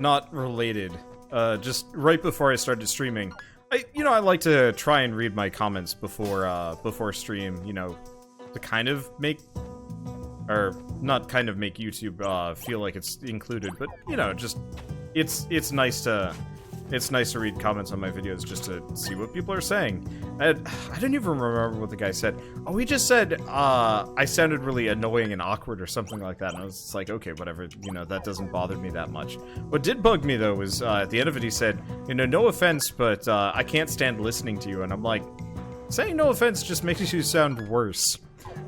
not related. Just right before I started streaming, I like to try and read my comments before stream, to kind of make, or not kind of make YouTube feel like it's included, but just it's nice to read comments on my videos just to see what people are saying. I don't even remember what the guy said. Oh, he just said I sounded really annoying and awkward or something like that, and I was just like, okay, whatever, that doesn't bother me that much. What did bug me though was at the end of it he said, no offense, but I can't stand listening to you, and I'm like, saying no offense just makes you sound worse.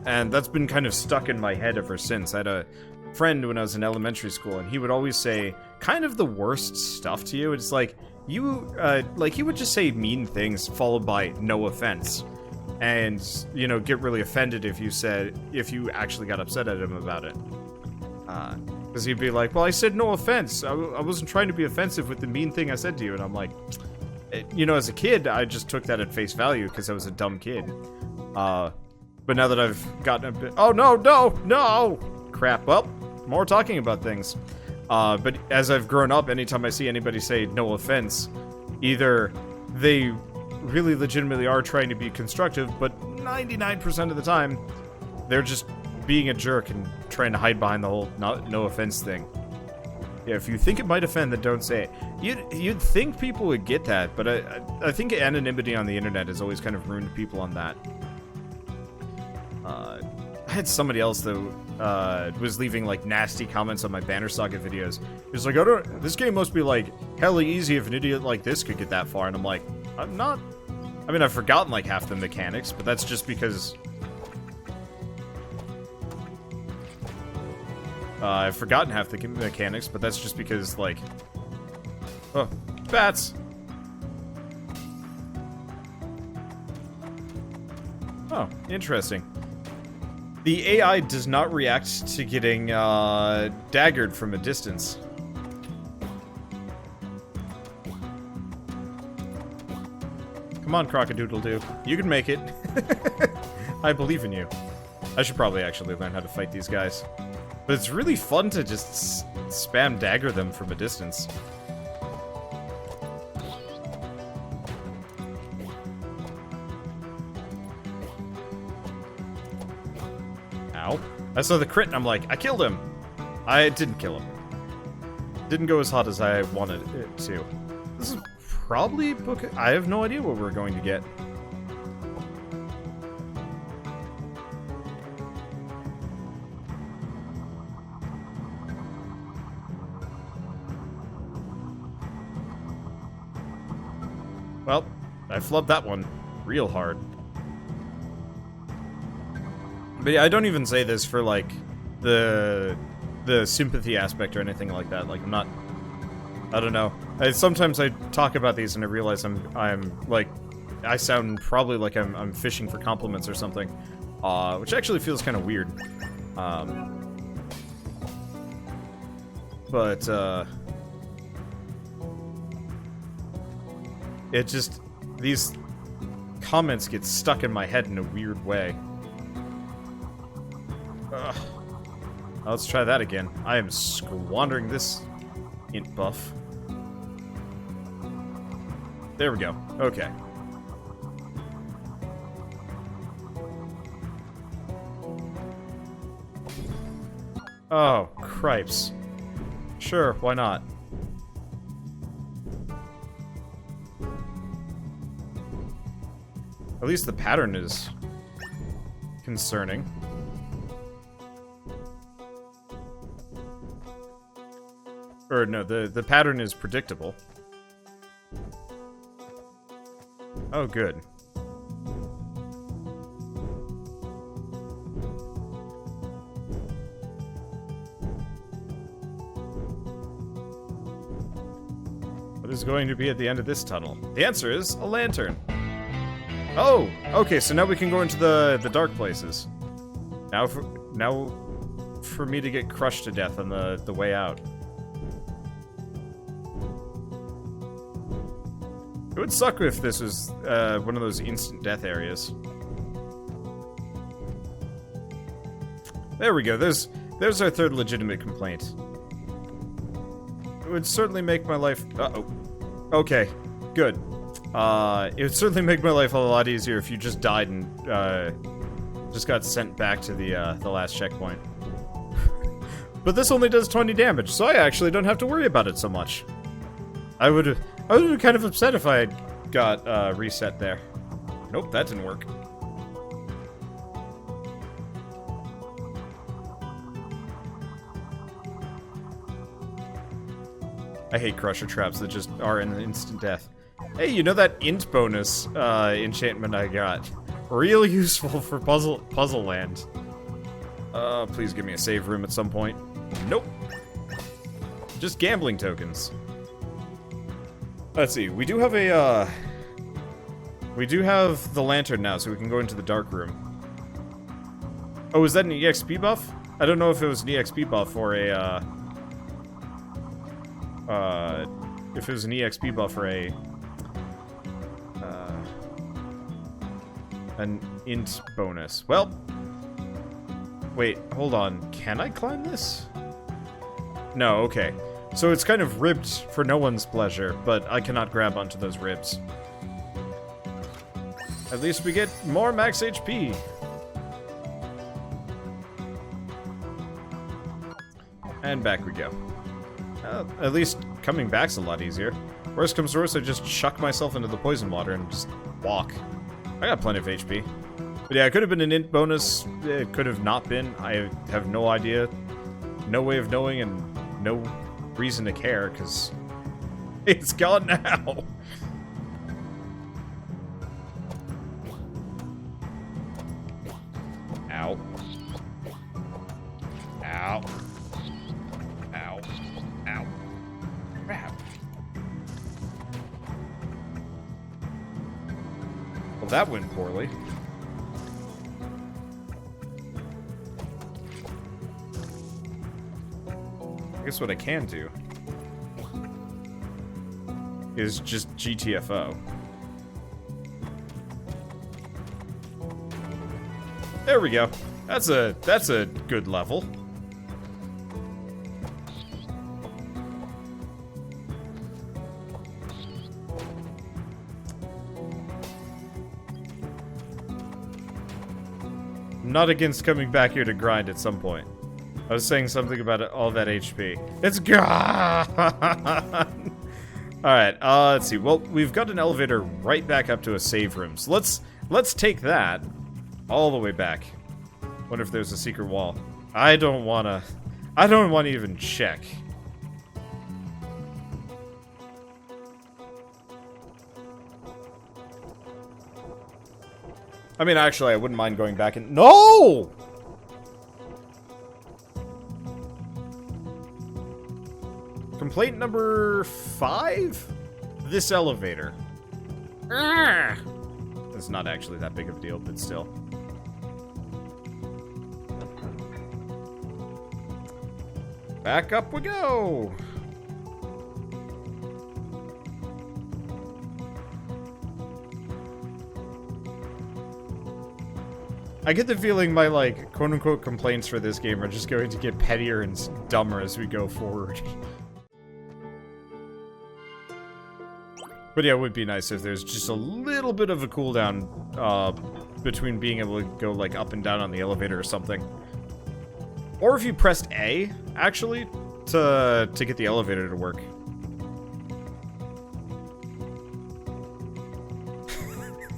And that's been kind of stuck in my head ever since. I had a friend when I was in elementary school, and he would always say kind of the worst stuff to you. It's like, he would just say mean things followed by no offense. And, get really offended if you actually got upset at him about it. Because he'd be like, well, I said no offense. I wasn't trying to be offensive with the mean thing I said to you. And I'm like, as a kid, I just took that at face value because I was a dumb kid. But now that I've gotten a bit... Oh, no! Crap. Well, more talking about things. But as I've grown up, anytime I see anybody say no offense, either they really legitimately are trying to be constructive, but 99% of the time, they're just being a jerk and trying to hide behind the whole no offense thing. Yeah, if you think it might offend, then don't say it. You'd think people would get that, but I think anonymity on the internet has always kind of ruined people on that. I had somebody else that was leaving like nasty comments on my Banner Saga videos. He was like, this game must be like hella easy if an idiot like this could get that far. And I'm like, I'm not. I mean, I've forgotten like half the mechanics, but that's just because I've forgotten half the mechanics, but that's just because like, oh, bats. Oh, interesting. The AI does not react to getting daggered from a distance. Come on, Crocodile-Doo. You can make it. I believe in you. I should probably actually learn how to fight these guys. But it's really fun to just spam dagger them from a distance. Ow. I saw the crit and I'm like, I killed him! I didn't kill him. Didn't go as hot as I wanted it to. This is probably book. I have no idea what we're going to get. Well, I flubbed that one real hard. But yeah, I don't even say this for, like, the sympathy aspect or anything like that. Like, I'm not... I don't know. Sometimes I talk about these and I realize I'm like... I sound probably like I'm fishing for compliments or something. Which actually feels kind of weird. But, it just... These comments get stuck in my head in a weird way. Ugh. Let's try that again. I am squandering this int buff. There we go. Okay. Oh, cripes. Sure, why not? At least the pattern is concerning. Or no, the pattern is predictable. Oh, good. What is going to be at the end of this tunnel? The answer is a lantern. Oh, okay, so now we can go into the dark places. Now for me to get crushed to death on the way out. It would suck if this was one of those instant death areas. There we go. There's our third legitimate complaint. would certainly make my life... Uh-oh. Okay, good. It would certainly make my life a lot easier if you just died and, just got sent back to the last checkpoint. But this only does 20 damage, so I actually don't have to worry about it so much. I would be kind of upset if I had got, reset there. Nope, that didn't work. I hate crusher traps that just are an instant death. Hey, you know that int bonus enchantment I got? Real useful for puzzle land. Please give me a save room at some point. Nope. Just gambling tokens. Let's see, we do have a, we do have the lantern now, so we can go into the dark room. Oh, is that an EXP buff? I don't know if it was an EXP buff or a, if it was an EXP buff or a, an int bonus. Well, wait, hold on. Can I climb this? No, okay. So it's kind of ribbed for no one's pleasure, but I cannot grab onto those ribs. At least we get more max HP. And back we go. At least coming back's a lot easier. Worst comes to worst, I just chuck myself into the poison water and just walk. I got plenty of HP. But yeah, it could have been an int bonus. It could have not been. I have no idea. No way of knowing and no reason to care, because it's gone now. Ow. Ow. Ow. Ow. Crap. Well, that went poorly. I guess what I can do is just GTFO. There we go. That's a good level. I'm not against coming back here to grind at some point. I was saying something about all that HP. It's gone! Alright, let's see. Well, we've got an elevator right back up to a save room. So let's take that all the way back. Wonder if there's a secret wall. I don't wanna even check. I mean, actually, I wouldn't mind going back and— No! Complaint number 5? This elevator. It's not actually that big of a deal, but still. Back up we go! I get the feeling my, like, quote-unquote complaints for this game are just going to get pettier and dumber as we go forward. But yeah, it would be nice if there's just a little bit of a cooldown between being able to go like up and down on the elevator or something. Or if you pressed A, actually, to get the elevator to work.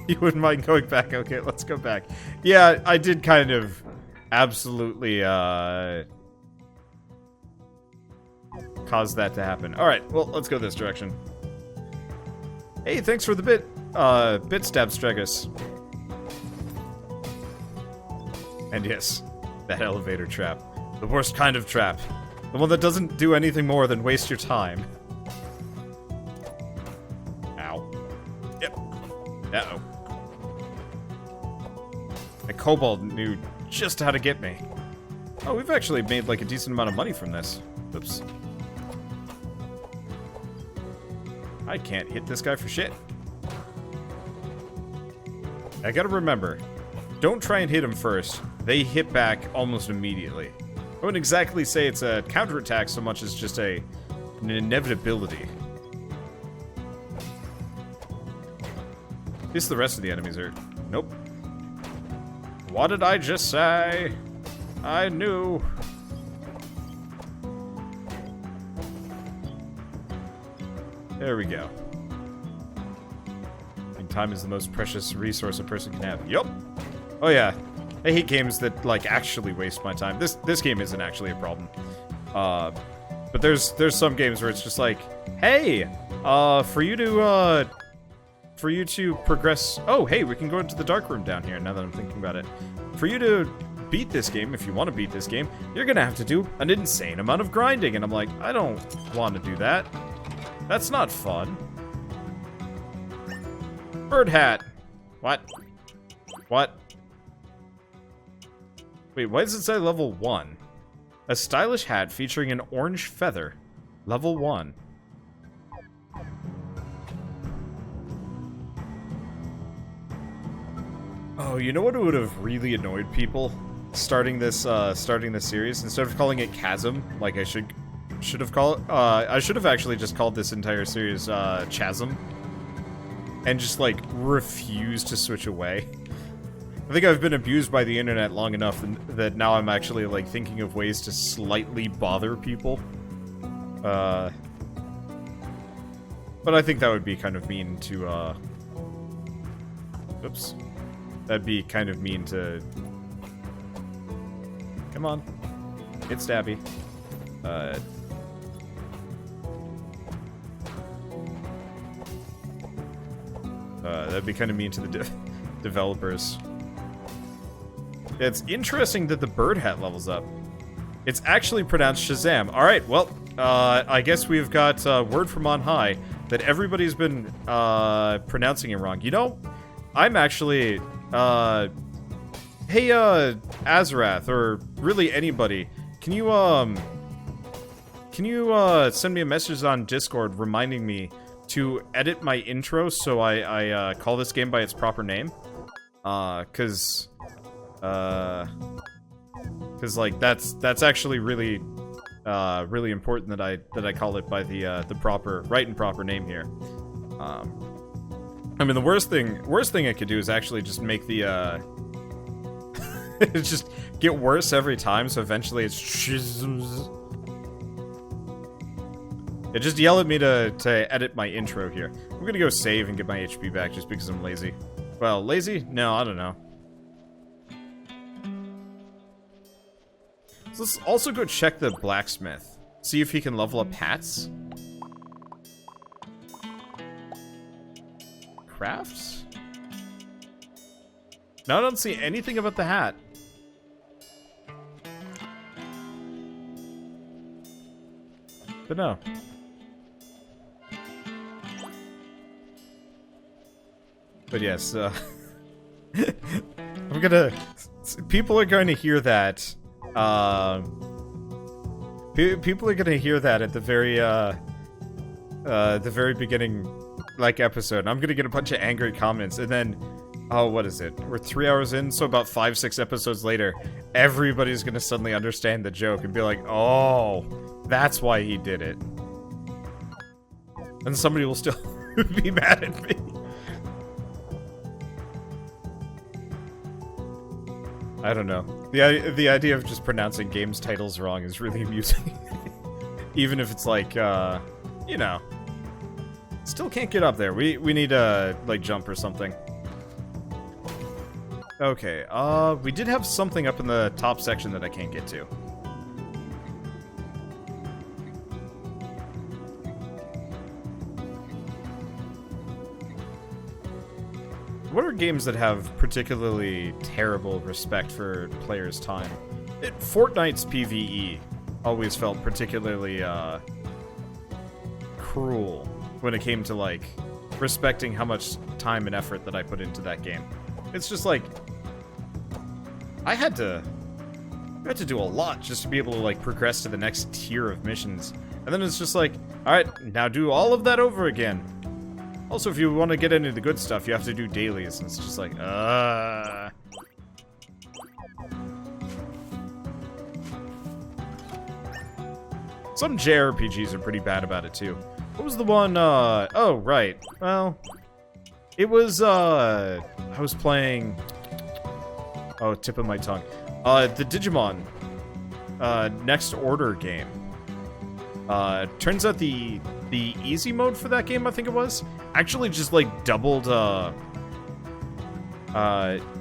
You wouldn't mind going back? Okay, let's go back. Yeah, I did kind of absolutely cause that to happen. Alright, well, let's go this direction. Hey, thanks for the bit stab, Stregus. And yes, that elevator trap. The worst kind of trap. The one that doesn't do anything more than waste your time. Ow. Yep. Uh-oh. The kobold knew just how to get me. Oh, we've actually made like a decent amount of money from this. Oops. I can't hit this guy for shit. I gotta remember, don't try and hit him first. They hit back almost immediately. I wouldn't exactly say it's a counterattack so much as just a An inevitability. At least the rest of the enemies are... Nope. What did I just say? I knew. There we go. And time is the most precious resource a person can have. Yup. Oh yeah. I hate games that, like, actually waste my time. This game isn't actually a problem. But there's some games where it's just like, hey, for you to progress... Oh, hey, we can go into the dark room down here, now that I'm thinking about it. For you to beat this game, if you want to beat this game, you're gonna have to do an insane amount of grinding. And I'm like, I don't want to do that. That's not fun. Bird hat. What? What? Wait, why does it say level 1? A stylish hat featuring an orange feather. Level 1. Oh, you know what would have really annoyed people starting this series? Instead of calling it Chasm, like I should have called it, I should have actually just called this entire series Chasm, and just like refused to switch away. I think I've been abused by the internet long enough that now I'm actually like thinking of ways to slightly bother people. But I think that would be kind of mean to oops. That'd be kind of mean to... Come on. Get stabby. That'd be kind of mean to the developers. It's interesting that the bird hat levels up. It's actually pronounced Shazzam. Alright, well, I guess we've got word from on high that everybody's been pronouncing it wrong. You know, I'm actually... hey, Azarath, or really anybody, can you send me a message on Discord reminding me to edit my intro so I call this game by its proper name? Cause like, that's actually really, really important that I call it by the proper, right and proper name here. I mean, the worst thing I could do is actually just make the, just get worse every time, so eventually it's Shazam. Yeah, just yell at me to edit my intro here. I'm gonna go save and get my HP back just because I'm lazy. Well, lazy? No, I don't know. So let's also go check the blacksmith. See if he can level up hats. Crafts? No, I don't see anything about the hat. But no. But yes, I'm gonna... People are going to hear that. People are gonna hear that at the very beginning, like, episode. I'm gonna get a bunch of angry comments, and then... Oh, what is it? We're 3 hours in, so about 5-6 episodes later, everybody's gonna suddenly understand the joke and be like, oh, that's why he did it. And somebody will still be mad at me. I don't know. The idea of just pronouncing games titles wrong is really amusing. Even if it's like, you know. Still can't get up there. We need a, like, jump or something. Okay, we did have something up in the top section that I can't get to. What are games that have particularly terrible respect for players' time? Fortnite's PvE always felt particularly, cruel when it came to, like, respecting how much time and effort that I put into that game. It's just like... I had to do a lot just to be able to, like, progress to the next tier of missions. And then it's just like, alright, now do all of that over again. Also, if you want to get into the good stuff, you have to do dailies, and it's just like, Some JRPGs are pretty bad about it, too. What was the one, oh, right. Well, it was, I was playing... Oh, tip of my tongue. The Digimon, Next Order game. Turns out the easy mode for that game, I think it was, actually just, like, doubled,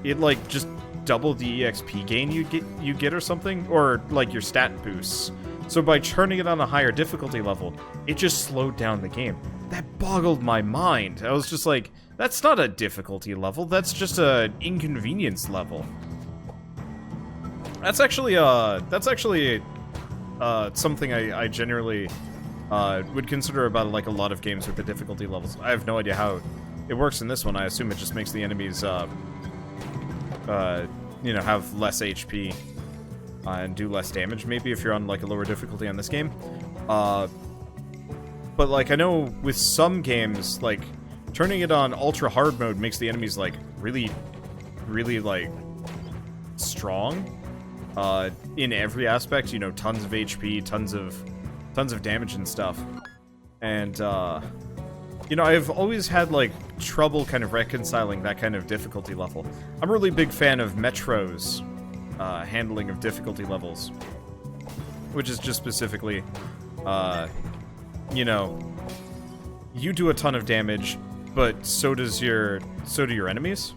it, like, just doubled the EXP gain you get or something, or, like, your stat boosts. So by turning it on a higher difficulty level, it just slowed down the game. That boggled my mind. I was just like, that's not a difficulty level, that's just an inconvenience level. That's actually something I generally would consider about, like, a lot of games with the difficulty levels. I have no idea how it works in this one. I assume it just makes the enemies, you know, have less HP and do less damage, maybe, if you're on, like, a lower difficulty on this game. But, like, I know with some games, like, turning it on ultra hard mode makes the enemies, like, really, like, strong. In every aspect, you know, tons of HP, tons of damage and stuff. And, you know, I've always had, like, trouble kind of reconciling that kind of difficulty level. I'm a really big fan of Metro's handling of difficulty levels, which is just specifically, you know, you do a ton of damage, but so do your enemies.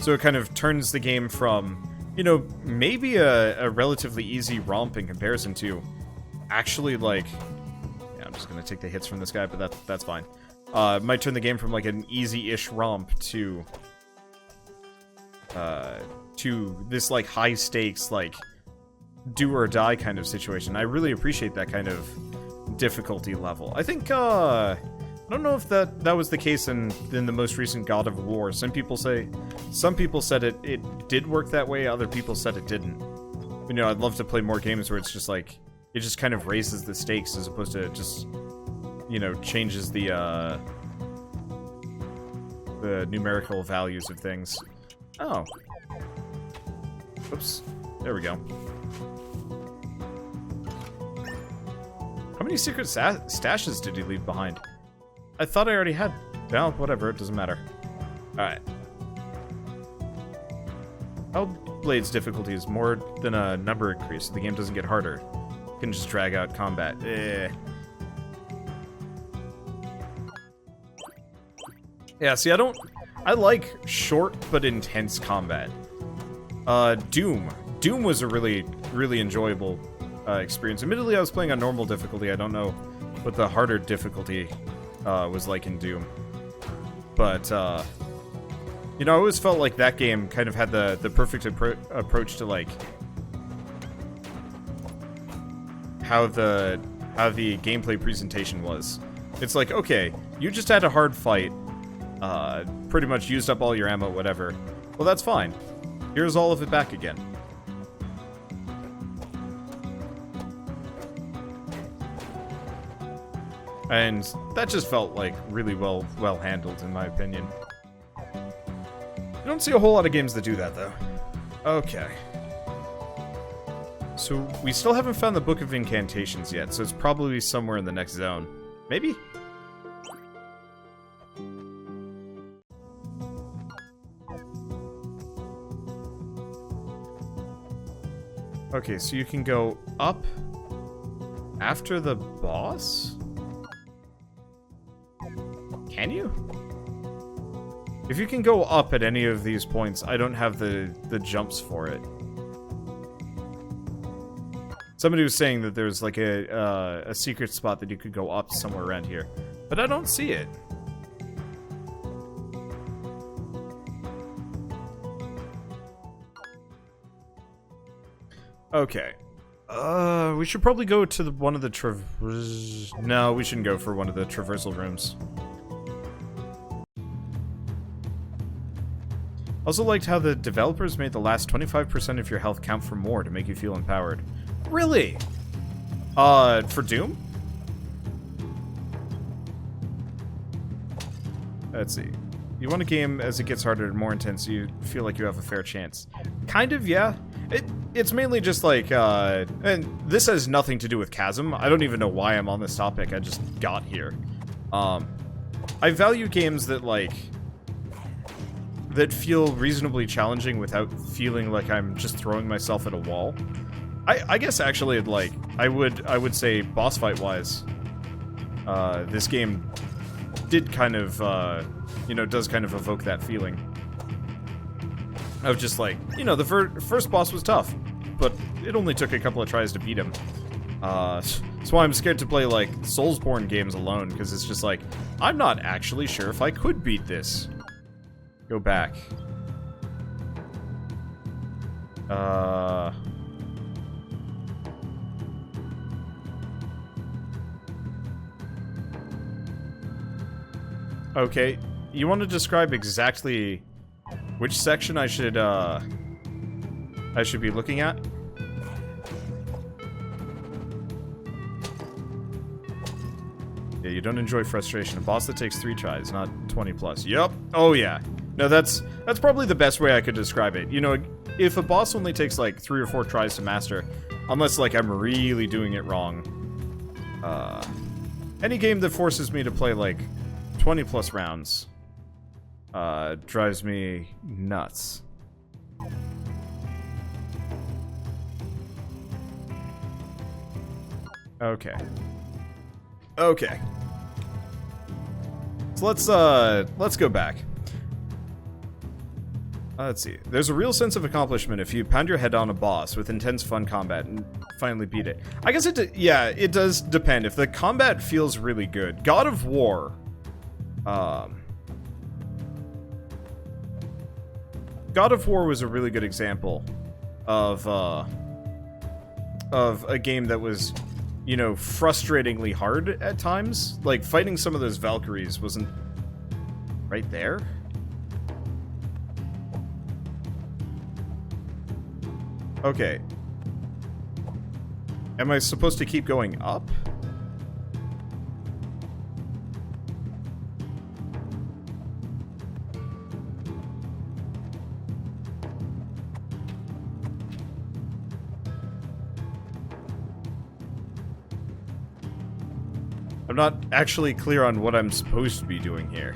So it kind of turns the game from, you know, maybe a relatively easy romp in comparison to actually, like, yeah, I'm just gonna take the hits from this guy, but that's fine. It might turn the game from, like, an easy-ish romp to this, like, high-stakes, like, do-or-die kind of situation. I really appreciate that kind of difficulty level. I think, I don't know if that was the case in the most recent God of War. Some people said it did work that way, other people said it didn't. You know, I'd love to play more games where it's just like, it just kind of raises the stakes as opposed to just, you know, changes the numerical values of things. Oh. Oops. There we go. How many secret stashes did he leave behind? I thought I already had... Well, whatever, it doesn't matter. Alright. Hellblade's difficulty is more than a number increase, so the game doesn't get harder. You can just drag out combat. Yeah, see, I like short but intense combat. Doom. Doom was a really, really enjoyable experience. Admittedly, I was playing on normal difficulty. I don't know what the harder difficulty was like in Doom. But, you know, I always felt like that game kind of had the perfect approach to, like, how the gameplay presentation was. It's like, okay, you just had a hard fight, pretty much used up all your ammo, whatever. Well, that's fine. Here's all of it back again. And that just felt, like, really well handled, in my opinion. I don't see a whole lot of games that do that, though. Okay. So, we still haven't found the Book of Incantations yet, so it's probably somewhere in the next zone. Maybe? Okay, so you can go up after the boss? Can you? If you can go up at any of these points, I don't have the jumps for it. Somebody was saying that there's like a secret spot that you could go up somewhere around here, but I don't see it. Okay. We should probably go to one of the No, we shouldn't go for one of the traversal rooms. Also liked how the developers made the last 25% of your health count for more to make you feel empowered. Really? For Doom? Let's see. You want a game as it gets harder and more intense, you feel like you have a fair chance. Kind of, yeah. It's mainly just like, and this has nothing to do with Chasm. I don't even know why I'm on this topic. I just got here. I value games that, like, that feel reasonably challenging without feeling like I'm just throwing myself at a wall. I guess actually, like, I would say boss fight wise, this game did kind of, you know, does kind of evoke that feeling of just like, you know, the first boss was tough, but it only took a couple of tries to beat him. That's why I'm scared to play, like, Soulsborne games alone, because it's just like, I'm not actually sure if I could beat this. Go back. Okay, you want to describe exactly which section I should be looking at? Yeah, you don't enjoy frustration. A boss that takes 3 tries, not 20 plus. Yup. Oh yeah. No, that's probably the best way I could describe it. You know, if a boss only takes like 3 or 4 tries to master, unless like I'm really doing it wrong, any game that forces me to play like 20 plus rounds drives me nuts. Okay. Okay. So let's go back. Let's see. There's a real sense of accomplishment if you pound your head on a boss with intense fun combat and finally beat it. I guess yeah, it does depend. If the combat feels really good. God of War. God of War was a really good example of a game that was, you know, frustratingly hard at times. Like, fighting some of those Valkyries wasn't right there. Okay. Am I supposed to keep going up? I'm not actually clear on what I'm supposed to be doing here.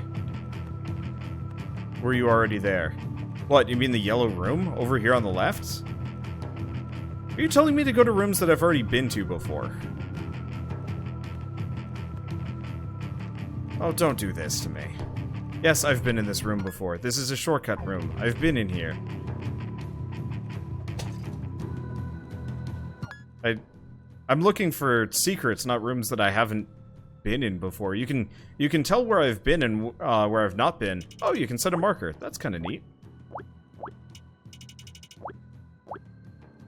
Were you already there? What, you mean the yellow room over here on the left? Are you telling me to go to rooms that I've already been to before? Oh, don't do this to me. Yes, I've been in this room before. This is a shortcut room. I've been in here. I'm looking for secrets, not rooms that I haven't been in before. You can tell where I've been and where I've not been. Oh, you can set a marker. That's kind of neat.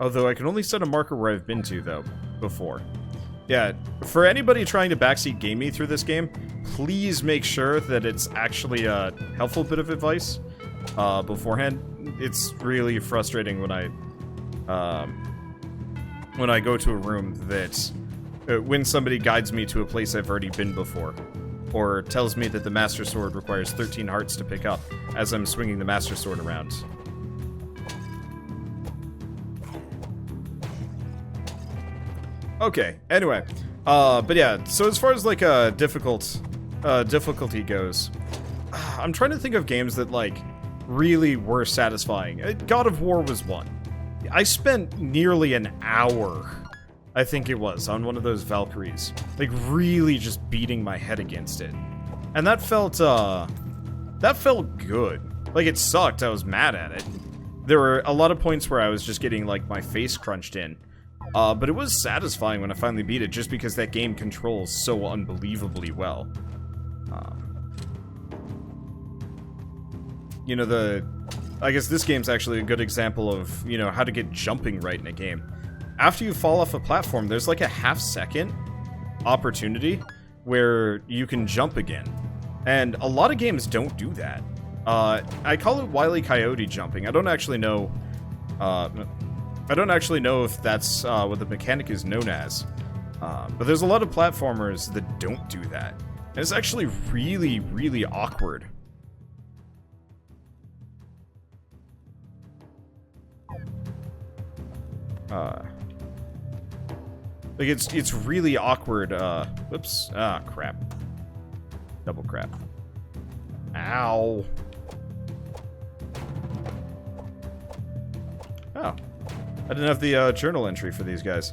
Although I can only set a marker where I've been to, though, before. Yeah, for anybody trying to backseat game me through this game, please make sure that it's actually a helpful bit of advice beforehand. It's really frustrating when I go to a room that when somebody guides me to a place I've already been before, or tells me that the Master Sword requires 13 hearts to pick up as I'm swinging the Master Sword around. Okay, anyway. But yeah, so as far as, like, difficulty goes, I'm trying to think of games that, like, really were satisfying. God of War was one. I spent nearly an hour, I think it was, on one of those Valkyries. Like, really just beating my head against it. And that felt good. Like, it sucked, I was mad at it. There were a lot of points where I was just getting, like, my face crunched in. But it was satisfying when I finally beat it, just because that game controls so unbelievably well. You know, I guess this game's actually a good example of, you know, how to get jumping right in a game. After you fall off a platform, there's like a half-second opportunity where you can jump again. And a lot of games don't do that. I call it Wile E. Coyote jumping. I don't actually know if that's what the mechanic is known as. But there's a lot of platformers that don't do that. And it's actually really, really awkward. Like, it's really awkward, whoops. Ah, crap. Double crap. Ow. Oh. I didn't have the, journal entry for these guys.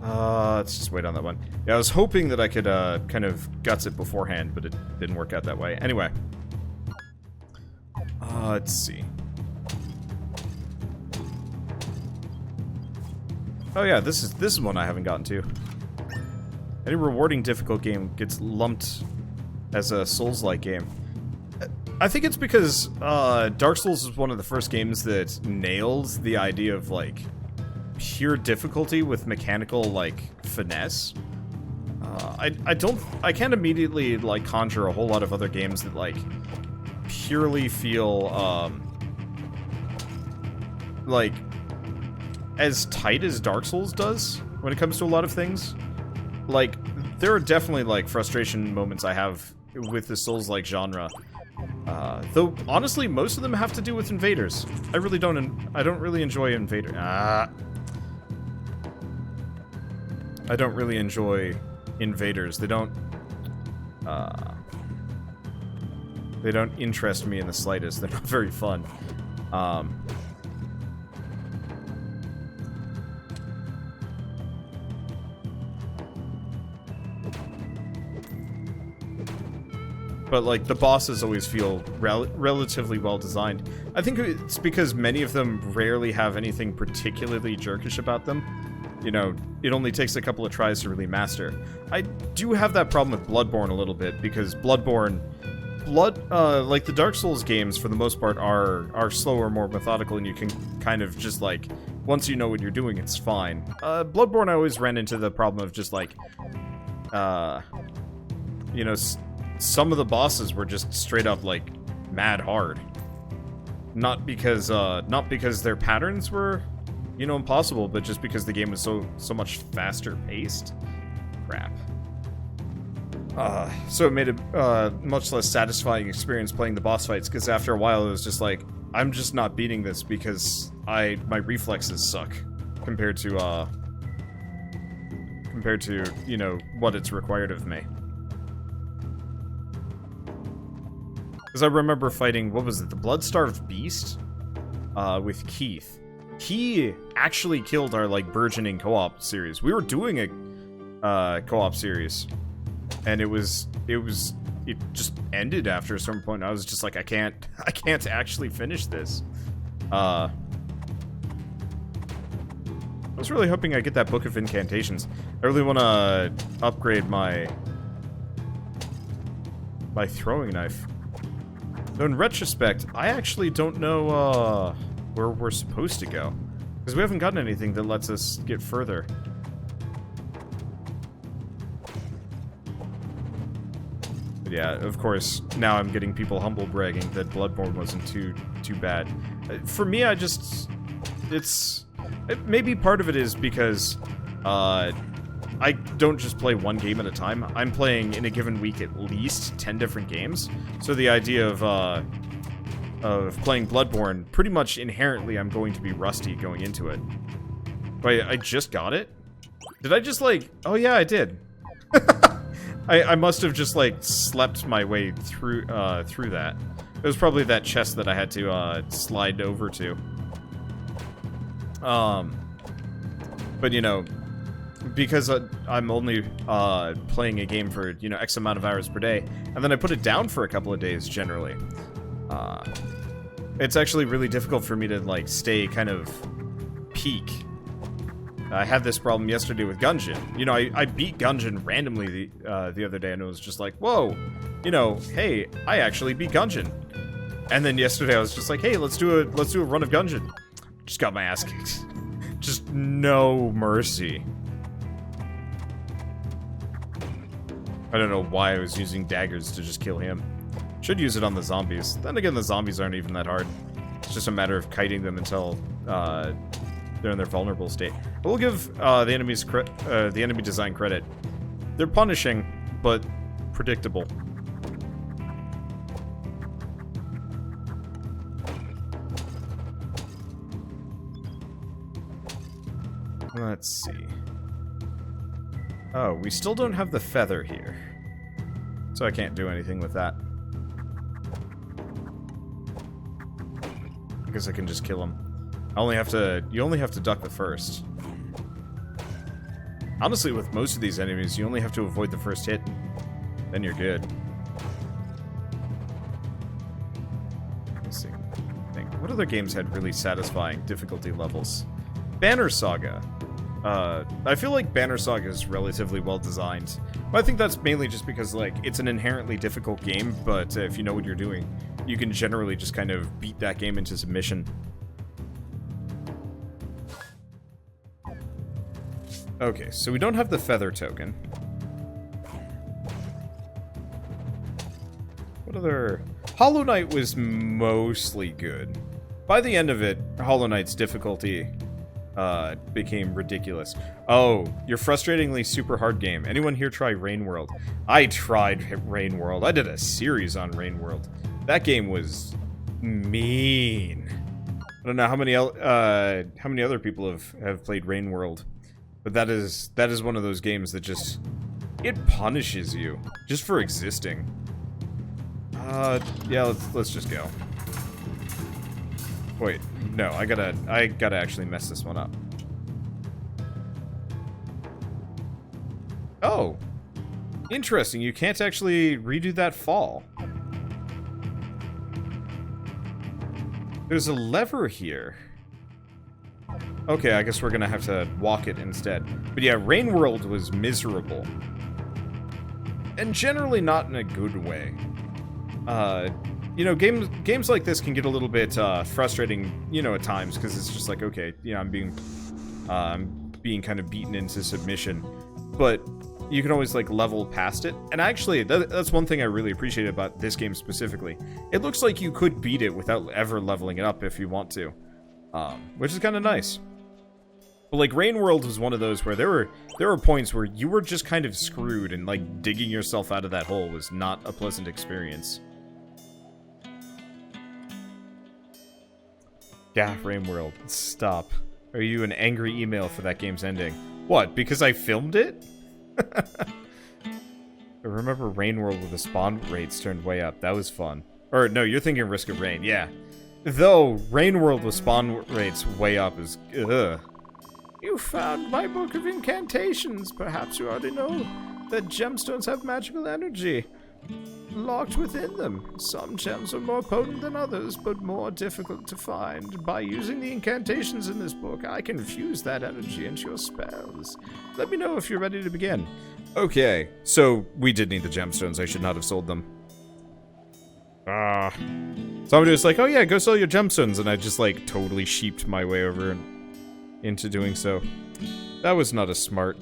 Let's just wait on that one. Yeah, I was hoping that I could, kind of guts it beforehand, but it didn't work out that way. Anyway. Let's see. Oh yeah, this is one I haven't gotten to. Any rewarding difficult game gets lumped as a Souls-like game. I think it's because Dark Souls is one of the first games that nailed the idea of like pure difficulty with mechanical like finesse. I can't immediately like conjure a whole lot of other games that like purely feel like as tight as Dark Souls does when it comes to a lot of things. Like, there are definitely like frustration moments I have with the Souls-like genre. Though honestly, most of them have to do with invaders. I don't really enjoy invaders. I don't really enjoy invaders. They don't interest me in the slightest. They're not very fun. But, like, the bosses always feel relatively well-designed. I think it's because many of them rarely have anything particularly jerkish about them. You know, it only takes a couple of tries to really master. I do have that problem with Bloodborne a little bit, because Bloodborne... like, the Dark Souls games, for the most part, are slower, more methodical, and you can kind of just, like... Once you know what you're doing, it's fine. Bloodborne, I always ran into the problem of just, like... you know... Some of the bosses were just straight up, like, mad hard. Not because their patterns were, you know, impossible, but just because the game was so much faster paced. Crap. So it made a much less satisfying experience playing the boss fights, because after a while it was just like, I'm just not beating this because my reflexes suck compared to, you know, what it's required of me. Because I remember fighting, what was it, the Blood-Starved Beast? With Keith. He actually killed our, like, burgeoning co-op series. We were doing a co-op series. And it just ended after a certain point. I was just like, I can't actually finish this. I was really hoping I'd get that Book of Incantations. I really want to upgrade my throwing knife. Though in retrospect, I actually don't know where we're supposed to go. Because we haven't gotten anything that lets us get further. But yeah, of course, now I'm getting people humble bragging that Bloodborne wasn't too bad. For me, maybe part of it is because I don't just play one game at a time. I'm playing in a given week at least 10 different games. So the idea of playing Bloodborne, pretty much inherently I'm going to be rusty going into it. Wait, I just got it? Did I just like... Oh yeah, I did. I must have just like slept my way through that. It was probably that chest that I had to slide over to. But you know, because I'm only playing a game for, you know, X amount of hours per day, and then I put it down for a couple of days, generally. It's actually really difficult for me to, like, stay kind of peak. I had this problem yesterday with Gungeon. You know, I beat Gungeon randomly the other day, and it was just like, whoa, you know, hey, I actually beat Gungeon. And then yesterday I was just like, hey, let's do a run of Gungeon. Just got my ass kicked. Just no mercy. I don't know why I was using daggers to just kill him. Should use it on the zombies. Then again, the zombies aren't even that hard. It's just a matter of kiting them until they're in their vulnerable state. I will give the enemy design credit. They're punishing, but predictable. Let's see. Oh, we still don't have the feather here. So I can't do anything with that. I guess I can just kill him. You only have to duck the first. Honestly, with most of these enemies, you only have to avoid the first hit. Then you're good. Let's see. What other games had really satisfying difficulty levels? Banner Saga. I feel like Banner Saga is relatively well designed. But I think that's mainly just because, like, it's an inherently difficult game, but if you know what you're doing, you can generally just kind of beat that game into submission. Okay, so we don't have the feather token. What other... Hollow Knight was mostly good. By the end of it, Hollow Knight's difficulty became ridiculous. Oh, your frustratingly super hard game. Anyone here try Rain World? I tried Rain World. I did a series on Rain World. That game was mean. I don't know how many other people have played Rain World. But that is one of those games that just, it punishes you just for existing. Yeah, let's just go. Wait, no, I gotta actually mess this one up. Oh, interesting. You can't actually redo that fall. There's a lever here. Okay, I guess we're gonna have to walk it instead. But yeah, Rain World was miserable. And generally not in a good way. You know, games like this can get a little bit frustrating, you know, at times, because it's just like, okay, you know, I'm being kind of beaten into submission. But you can always, like, level past it. And actually, that's one thing I really appreciate about this game specifically. It looks like you could beat it without ever leveling it up if you want to. Which is kind of nice. But, like, Rain World was one of those where there were points where you were just kind of screwed, and, like, digging yourself out of that hole was not a pleasant experience. Yeah, Rain World, stop. Are you an angry email for that game's ending? What, because I filmed it? I remember Rain World with the spawn rates turned way up. That was fun. Or, no, you're thinking Risk of Rain, yeah. Though, Rain World with spawn rates way up is... ugh. You found my book of incantations. Perhaps you already know that gemstones have magical energy locked within them. Some gems are more potent than others, but more difficult to find. By using the incantations in this book, I can fuse that energy into your spells. Let me know if you're ready to begin. Okay, so we did need the gemstones. I should not have sold them. Somebody was like, oh yeah, go sell your gemstones, and I just, like, totally sheeped my way over into doing so. That was not a smart